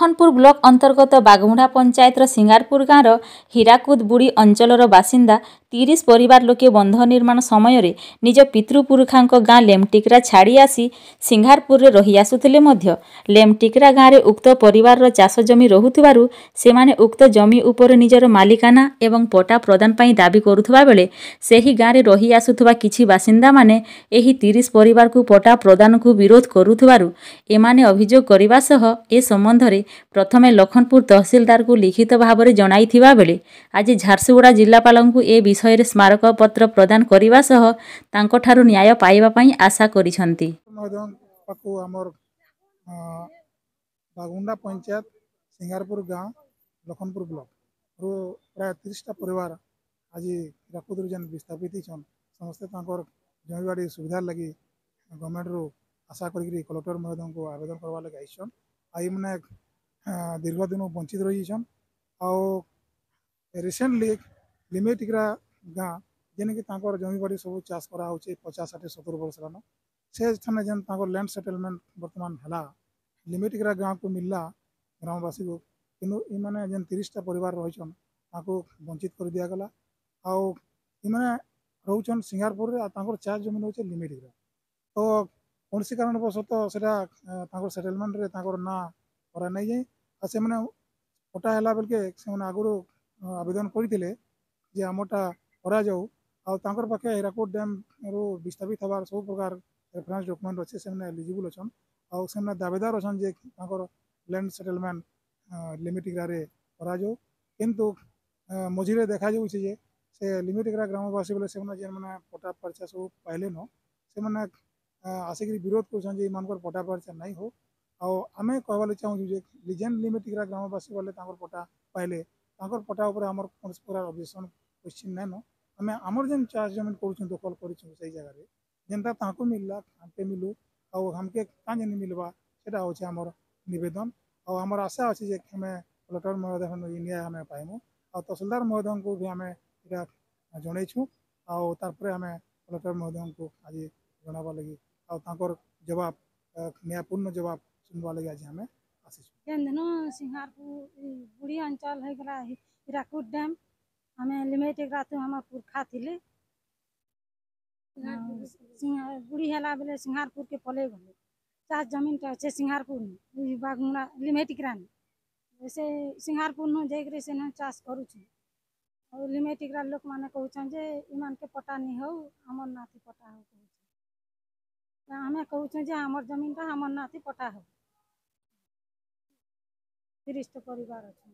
Lakhanpur block अंतर्गत बाघमुड़ा पंचायतर सिंगारपुर गाँवर हीराकुद बुड़ी अंचलर बासिंदा 30 परिवार लोके बंध निर्माण समय निज पितृपुरुषां गाँ लेमटिकरा छाड़ी आसी सिंगारपुर रही आसुथिले मध्य लेमटिकरा गाँव में उक्त परिवार चाष जमी रहुथिबारु सेमाने उक्त जमी उपर निजर मालिकाना एवं पट्टा प्रदान पई दाबी करुथबा बेले सेही गाँव में रही आसुथबा किछि बासिंदा माने एही 30 परिवार को पट्टा प्रदान को विरोध करुथबारु एमाने अभियोग करबा सह ए संबंध रे प्रथमे लखनपुर तहसीलदार को लिखित भाव में जणाइथिबा बेले आज झारसुगुड़ा जिल्लापालଙ୍କୁ ए विषय रे स्मारक पत्र प्रदान करबा सह तांको ठारु न्याय पाइबा पई आशा करिसंती। बागमुंडा पंचायत सिंगारपुर गाँव लखनपुर ब्लॉक रो प्राय 30टा परिवार आज हीराकुद जेन विस्थापित छन समस्ते जमीबाड़ी सुविधा लगी गवर्नमेंट रो आशा करी कलेक्टर महोदय को आवेदन करवा लगे आईछन आई मैंने दीर्घ दिन वंचित रही छन आउ रिसेंटली लिमिटिकरा गाँ जेने कि जमीबाड़ी सब चाष करा 50-60-70 वर्ष लान से ठाने जेन लैंड सेटलमेंट बर्तमान है लिमिटिकरा गाँव को मिलला ग्रामवासी को किंतु इमाने जेन 30टा परिवार रहीछन वंचित कर दिया गला आउ इमाने रोचन सिंगारपुर चाष जमीन रोचे लिमिटिकरा तो कौन सी कारणवशतः से सेटलमेंट रे ना करा नहीं जाए और से पटा है बेलके से आगुरी आवेदन करते आमटा करा जाऊ आर पाखे हीराकुद डैम रू विस्थापित हबार सब प्रकार रेफरेंस डॉक्यूमेंट अच्छे से एलिजिबल अच्छा आउ से दावेदार अच्छा जे लैंड सेटलमेंट लिमिटिकरा रे करा जाऊ किंतु मझे देखा जाऊे से लिमिटिकरा ग्रामवासी बोले से मैंने पटा पर्चा सब पाइले न से आसिक विरोध कर पटा पर्चा नहीं हो आम कहवा चाहूँ जेन लिमिटिकरा ग्रामवासी बोले पटा पाइले पटा उपर आम कौन प्रकार ऑब्जेक्शन क्वेश्चन नाइन न आम आमर जेन चाष जमीन कर दखल कर जगह जेनता मिलला हमके मिलू आमके क्या जेन मिलवा से हूँ आम नवेदन आमर आशा अच्छे कलेक्टर महोदय न्याय आम पाइमु तहसीलदार महोदय को भी आम जनईछू आउे आम कलेक्टर महोदय को आज जनावा लगी जवाब न्यायपूर्ण जवाब सुनवा लगे आज आम दिन सिंगारपुर बुढ़ी अंचल होगा हीराकुद डैम आम लिमिटेड हम पुरखा थे बुढ़ी है बेले सिंगारपुर के पले गले चाष जमीन अच्छे सिंगारपुर बागमुड़ा लिमिटिकरा से सिंगारपुर न जाकर से चाष करुँ लिमिटिकरा लोक मैंने कहन जे ईमान के पटा नहीं हो आमर नाती पटा हो आम कहूँ जे आमर जमीन टा आमर नाती पटा हो 30 परिवार अच्छा।